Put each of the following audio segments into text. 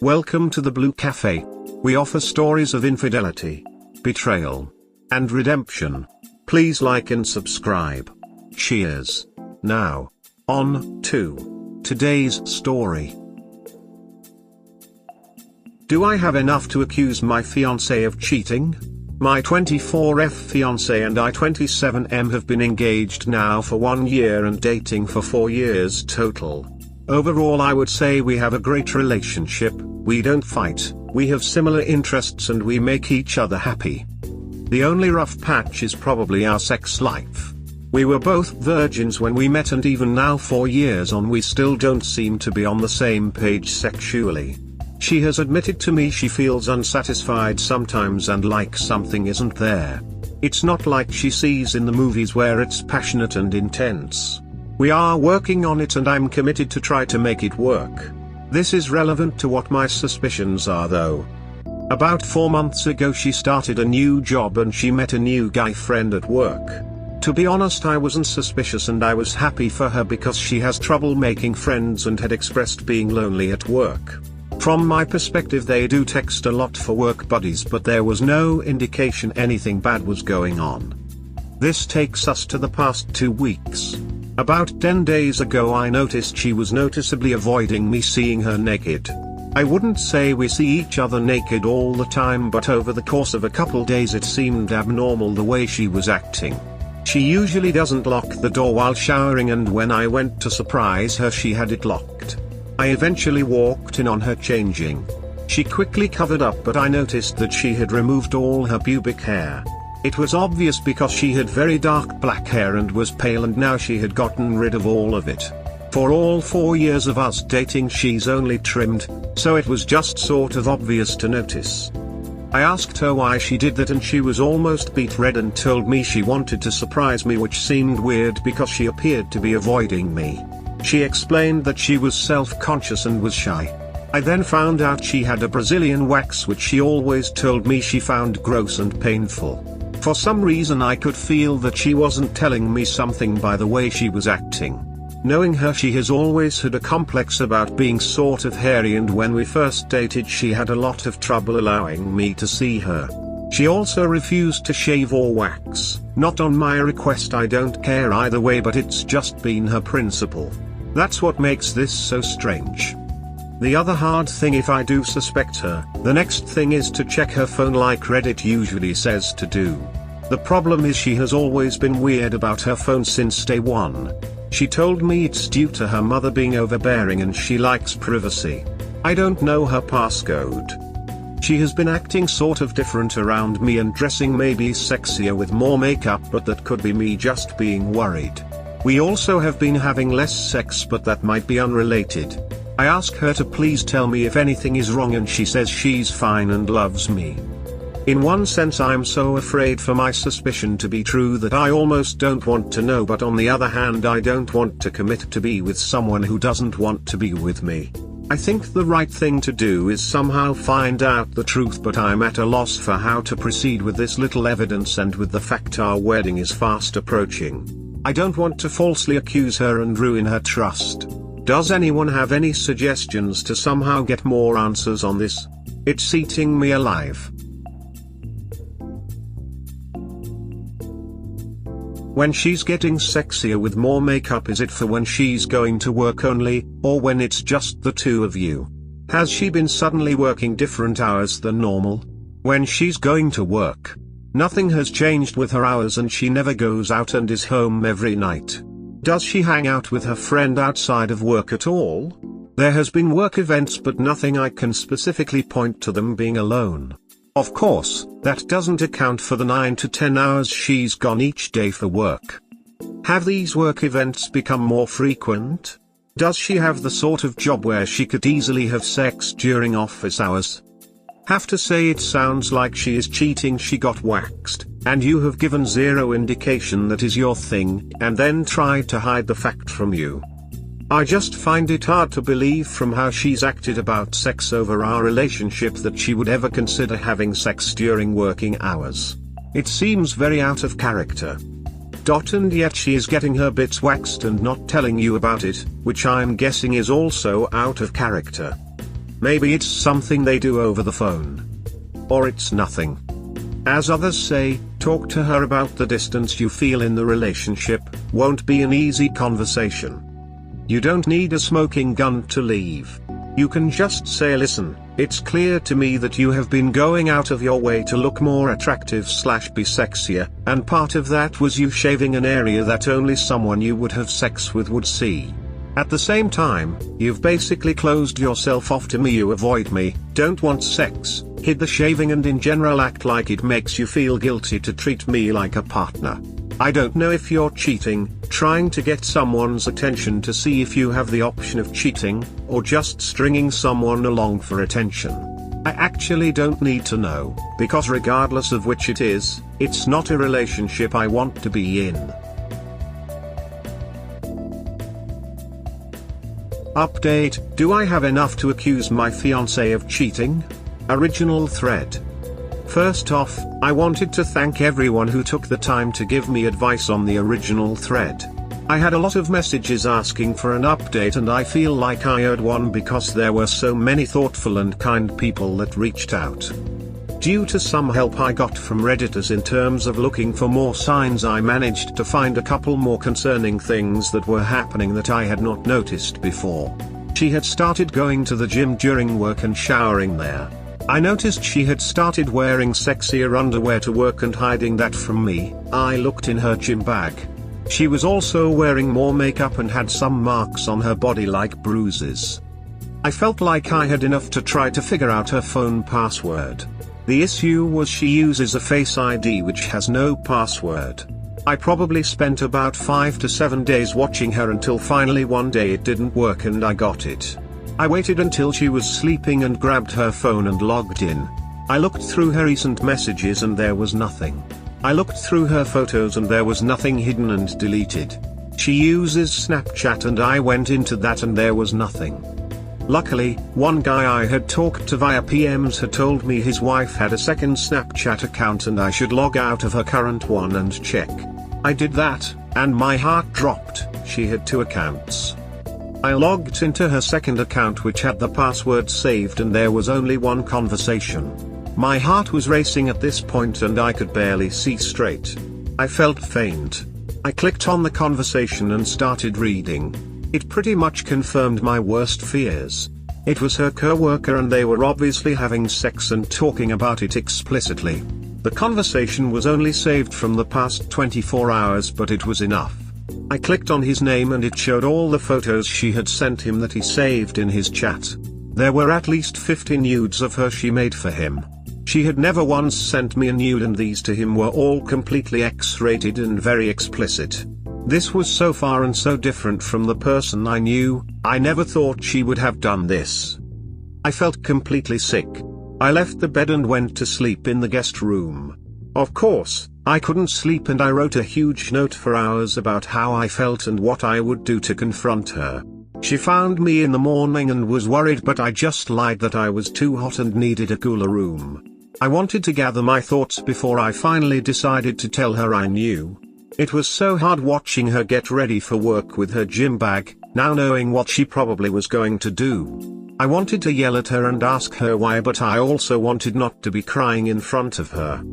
Welcome to the Blue Cafe. We offer stories of infidelity, betrayal, and redemption. Please like and subscribe. Cheers. Now, on to today's story. Do I have enough to accuse my fiancé of cheating? My 24F fiancé and I 27M have been engaged now for 1 year and dating for 4 years total. Overall, I would say we have a great relationship. We don't fight, we have similar interests and we make each other happy. The only rough patch is probably our sex life. We were both virgins when we met and even now 4 years on we still don't seem to be on the same page sexually. She has admitted to me she feels unsatisfied sometimes and like something isn't there. It's not like she sees in the movies where it's passionate and intense. We are working on it and I'm committed to try to make it work. This is relevant to what my suspicions are though. About 4 months ago she started a new job and she met a new guy friend at work. To be honest, I wasn't suspicious and I was happy for her because she has trouble making friends and had expressed being lonely at work. From my perspective, they do text a lot for work buddies, but there was no indication anything bad was going on. This takes us to the past 2 weeks. About 10 days ago I noticed she was noticeably avoiding me seeing her naked. I wouldn't say we see each other naked all the time, but over the course of a couple days it seemed abnormal the way she was acting. She usually doesn't lock the door while showering, and when I went to surprise her she had it locked. I eventually walked in on her changing. She quickly covered up, but I noticed that she had removed all her pubic hair. It was obvious because she had very dark black hair and was pale, and now she had gotten rid of all of it. For all 4 years of us dating she's only trimmed, so it was just sort of obvious to notice. I asked her why she did that and she was almost beet red and told me she wanted to surprise me, which seemed weird because she appeared to be avoiding me. She explained that she was self-conscious and was shy. I then found out she had a Brazilian wax which she always told me she found gross and painful. For some reason I could feel that she wasn't telling me something by the way she was acting. Knowing her, she has always had a complex about being sort of hairy, and when we first dated she had a lot of trouble allowing me to see her. She also refused to shave or wax. Not on my request, I don't care either way, but it's just been her principle. That's what makes this so strange. The other hard thing, if I do suspect her, the next thing is to check her phone like Reddit usually says to do. The problem is she has always been weird about her phone since day one. She told me it's due to her mother being overbearing and she likes privacy. I don't know her passcode. She has been acting sort of different around me and dressing maybe sexier with more makeup, but that could be me just being worried. We also have been having less sex, but that might be unrelated. I ask her to please tell me if anything is wrong and she says she's fine and loves me. In one sense I'm so afraid for my suspicion to be true that I almost don't want to know, but on the other hand I don't want to commit to be with someone who doesn't want to be with me. I think the right thing to do is somehow find out the truth, but I'm at a loss for how to proceed with this little evidence and with the fact our wedding is fast approaching. I don't want to falsely accuse her and ruin her trust. Does anyone have any suggestions to somehow get more answers on this? It's eating me alive. When she's getting sexier with more makeup, is it for when she's going to work only, or when it's just the two of you? Has she been suddenly working different hours than normal? When she's going to work, nothing has changed with her hours and she never goes out and is home every night. Does she hang out with her friend outside of work at all? There has been work events, but nothing I can specifically point to them being alone. Of course, that doesn't account for the 9 to 10 hours she's gone each day for work. Have these work events become more frequent? Does she have the sort of job where she could easily have sex during office hours? Have to say, it sounds like she is cheating. She got waxed, and you have given zero indication that is your thing, and then tried to hide the fact from you. I just find it hard to believe from how she's acted about sex over our relationship that she would ever consider having sex during working hours. It seems very out of character. And yet she is getting her bits waxed and not telling you about it, which I'm guessing is also out of character. Maybe it's something they do over the phone. Or it's nothing. As others say, talk to her about the distance you feel in the relationship. Won't be an easy conversation. You don't need a smoking gun to leave. You can just say, listen, it's clear to me that you have been going out of your way to look more attractive / be sexier, and part of that was you shaving an area that only someone you would have sex with would see. At the same time, you've basically closed yourself off to me. You avoid me, don't want sex, hid the shaving, and in general act like it makes you feel guilty to treat me like a partner. I don't know if you're cheating, trying to get someone's attention to see if you have the option of cheating, or just stringing someone along for attention. I actually don't need to know, because regardless of which it is, it's not a relationship I want to be in. Update: do I have enough to accuse my fiancé of cheating? Original thread. First off, I wanted to thank everyone who took the time to give me advice on the original thread. I had a lot of messages asking for an update, and I feel like I owed one because there were so many thoughtful and kind people that reached out. Due to some help I got from Redditors in terms of looking for more signs, I managed to find a couple more concerning things that were happening that I had not noticed before. She had started going to the gym during work and showering there. I noticed she had started wearing sexier underwear to work and hiding that from me. I looked in her gym bag. She was also wearing more makeup and had some marks on her body like bruises. I felt like I had enough to try to figure out her phone password. The issue was she uses a Face ID which has no password. I probably spent about 5 to 7 days watching her until finally one day it didn't work and I got it. I waited until she was sleeping and grabbed her phone and logged in. I looked through her recent messages and there was nothing. I looked through her photos and there was nothing hidden and deleted. She uses Snapchat and I went into that and there was nothing. Luckily, one guy I had talked to via PMs had told me his wife had a second Snapchat account and I should log out of her current one and check. I did that, and my heart dropped. She had 2 accounts. I logged into her second account which had the password saved and there was only one conversation. My heart was racing at this point and I could barely see straight. I felt faint. I clicked on the conversation and started reading. It pretty much confirmed my worst fears. It was her co-worker and they were obviously having sex and talking about it explicitly. The conversation was only saved from the past 24 hours, but it was enough. I clicked on his name and it showed all the photos she had sent him that he saved in his chat. There were at least 50 nudes of her she made for him. She had never once sent me a nude and these to him were all completely X-rated and very explicit. This was so far and so different from the person I knew. I never thought she would have done this. I felt completely sick. I left the bed and went to sleep in the guest room. Of course, I couldn't sleep and I wrote a huge note for hours about how I felt and what I would do to confront her. She found me in the morning and was worried, but I just lied that I was too hot and needed a cooler room. I wanted to gather my thoughts before I finally decided to tell her I knew. It was so hard watching her get ready for work with her gym bag, now knowing what she probably was going to do. I wanted to yell at her and ask her why, but I also wanted not to be crying in front of her.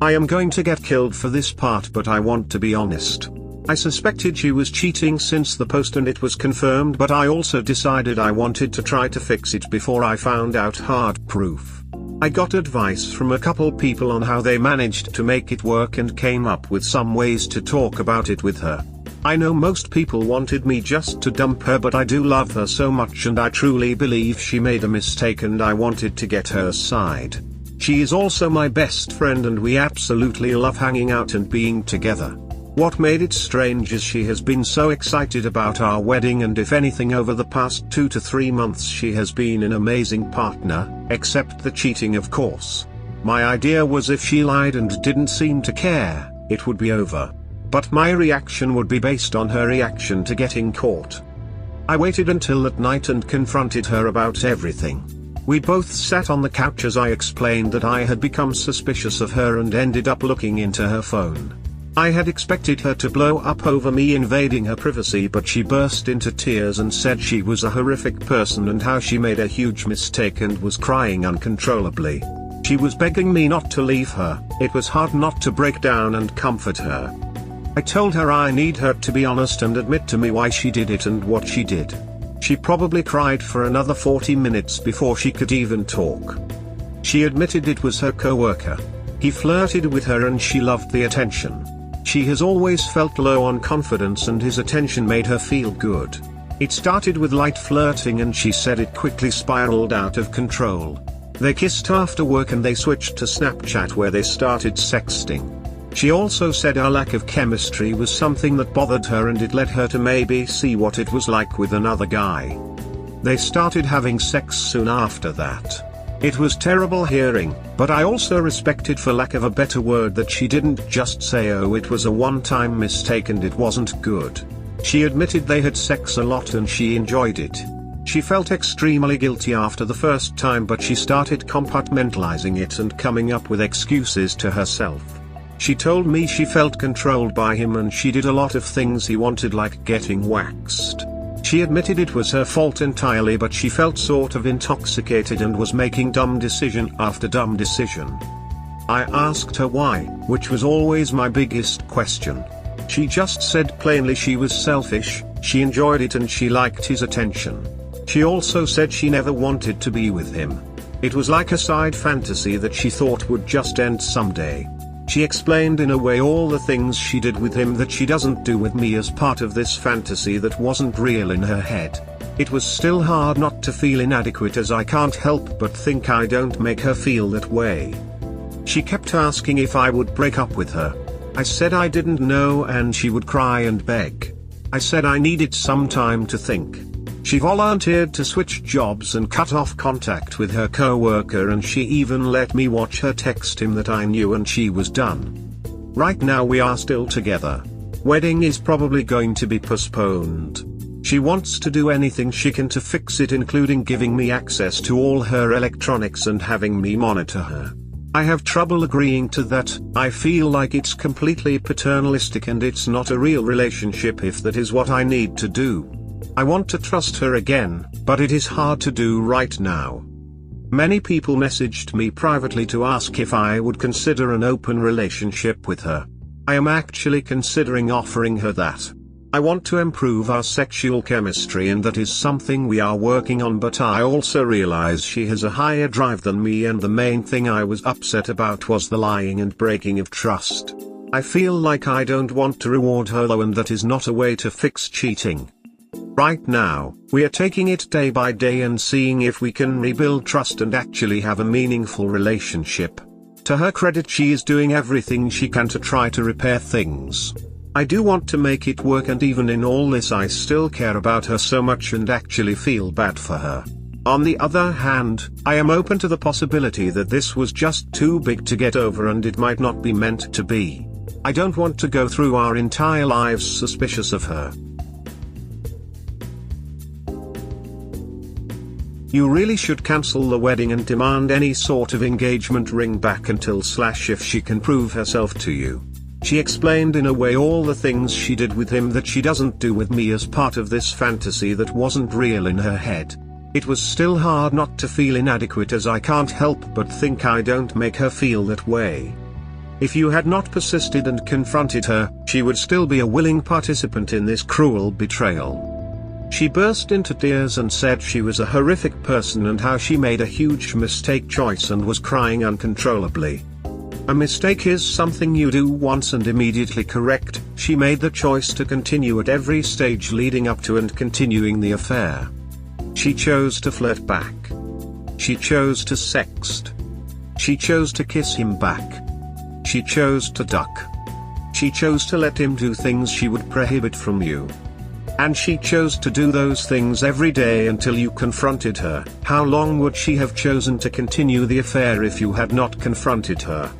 I am going to get killed for this part, but I want to be honest. I suspected she was cheating since the post and it was confirmed, but I also decided I wanted to try to fix it before I found out hard proof. I got advice from a couple people on how they managed to make it work and came up with some ways to talk about it with her. I know most people wanted me just to dump her, but I do love her so much and I truly believe she made a mistake and I wanted to get her side. She is also my best friend and we absolutely love hanging out and being together. What made it strange is she has been so excited about our wedding, and if anything over the past 2 to 3 months she has been an amazing partner, except the cheating of course. My idea was if she lied and didn't seem to care, it would be over. But my reaction would be based on her reaction to getting caught. I waited until that night and confronted her about everything. We both sat on the couch as I explained that I had become suspicious of her and ended up looking into her phone. I had expected her to blow up over me invading her privacy, but she burst into tears and said she was a horrific person and how she made a huge mistake and was crying uncontrollably. She was begging me not to leave her. It was hard not to break down and comfort her. I told her I need her to be honest and admit to me why she did it and what she did. She probably cried for another 40 minutes before she could even talk. She admitted it was her coworker. He flirted with her and she loved the attention. She has always felt low on confidence and his attention made her feel good. It started with light flirting and she said it quickly spiraled out of control. They kissed after work and they switched to Snapchat where they started sexting. She also said our lack of chemistry was something that bothered her and it led her to maybe see what it was like with another guy. They started having sex soon after that. It was terrible hearing, but I also respected, for lack of a better word, that she didn't just say oh it was a one-time mistake and it wasn't good. She admitted they had sex a lot and she enjoyed it. She felt extremely guilty after the first time, but she started compartmentalizing it and coming up with excuses to herself. She told me she felt controlled by him and she did a lot of things he wanted, like getting waxed. She admitted it was her fault entirely, but she felt sort of intoxicated and was making dumb decision after dumb decision. I asked her why, which was always my biggest question. She just said plainly she was selfish, she enjoyed it and she liked his attention. She also said she never wanted to be with him. It was like a side fantasy that she thought would just end someday. She explained in a way all the things she did with him that she doesn't do with me as part of this fantasy that wasn't real in her head. It was still hard not to feel inadequate, as I can't help but think I don't make her feel that way. She kept asking if I would break up with her. I said I didn't know and she would cry and beg. I said I needed some time to think. She volunteered to switch jobs and cut off contact with her coworker, and she even let me watch her text him that I knew, and she was done. Right now we are still together. Wedding is probably going to be postponed. She wants to do anything she can to fix it, including giving me access to all her electronics and having me monitor her. I have trouble agreeing to that. I feel like it's completely paternalistic and it's not a real relationship if that is what I need to do. I want to trust her again, but it is hard to do right now. Many people messaged me privately to ask if I would consider an open relationship with her. I am actually considering offering her that. I want to improve our sexual chemistry and that is something we are working on, but I also realize she has a higher drive than me, and the main thing I was upset about was the lying and breaking of trust. I feel like I don't want to reward her though, and that is not a way to fix cheating. Right now, we are taking it day by day and seeing if we can rebuild trust and actually have a meaningful relationship. To her credit, she is doing everything she can to try to repair things. I do want to make it work, and even in all this I still care about her so much and actually feel bad for her. On the other hand, I am open to the possibility that this was just too big to get over and it might not be meant to be. I don't want to go through our entire lives suspicious of her. You really should cancel the wedding and demand any sort of engagement ring back until if she can prove herself to you. She explained in a way all the things she did with him that she doesn't do with me as part of this fantasy that wasn't real in her head. It was still hard not to feel inadequate, as I can't help but think I don't make her feel that way. If you had not persisted and confronted her, she would still be a willing participant in this cruel betrayal. She burst into tears and said she was a horrific person and how she made a huge mistake choice and was crying uncontrollably. A mistake is something you do once and immediately correct. She made the choice to continue at every stage leading up to and continuing the affair. She chose to flirt back. She chose to sext. She chose to kiss him back. She chose to duck. She chose to let him do things she would prohibit from you. And she chose to do those things every day until you confronted her. How long would she have chosen to continue the affair if you had not confronted her?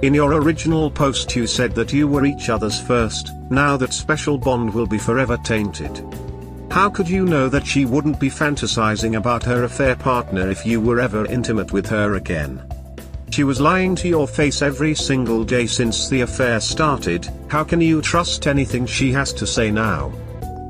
In your original post you said that you were each other's first. Now that special bond will be forever tainted. How could you know that she wouldn't be fantasizing about her affair partner if you were ever intimate with her again? She was lying to your face every single day since the affair started. How can you trust anything she has to say now?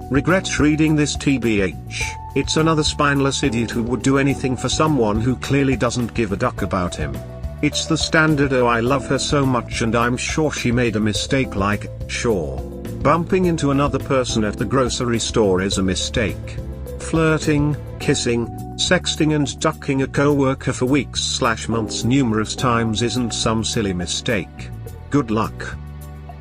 Regret reading this TBH. It's another spineless idiot who would do anything for someone who clearly doesn't give a duck about him. It's the standard "oh, I love her so much and I'm sure she made a mistake," like, sure. Bumping into another person at the grocery store is a mistake. Flirting, kissing, sexting and ducking a co-worker for weeks/months numerous times isn't some silly mistake. Good luck.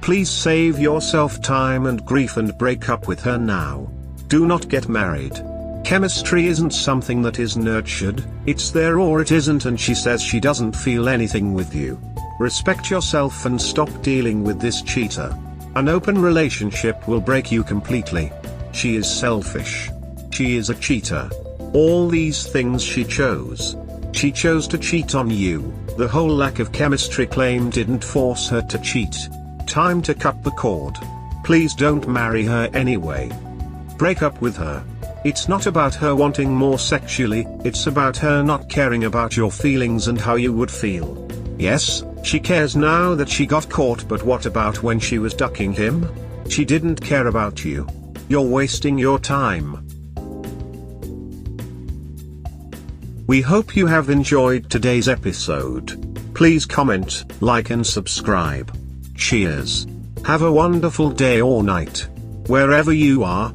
Please save yourself time and grief and break up with her now. Do not get married. Chemistry isn't something that is nurtured, it's there or it isn't, and she says she doesn't feel anything with you. Respect yourself and stop dealing with this cheater. An open relationship will break you completely. She is selfish. She is a cheater. All these things she chose. She chose to cheat on you. The whole lack of chemistry claim didn't force her to cheat. Time to cut the cord. Please don't marry her anyway. Break up with her. It's not about her wanting more sexually, it's about her not caring about your feelings and how you would feel. Yes, she cares now that she got caught, but what about when she was ducking him? She didn't care about you. You're wasting your time. We hope you have enjoyed today's episode. Please comment, like and subscribe. Cheers. Have a wonderful day or night. Wherever you are.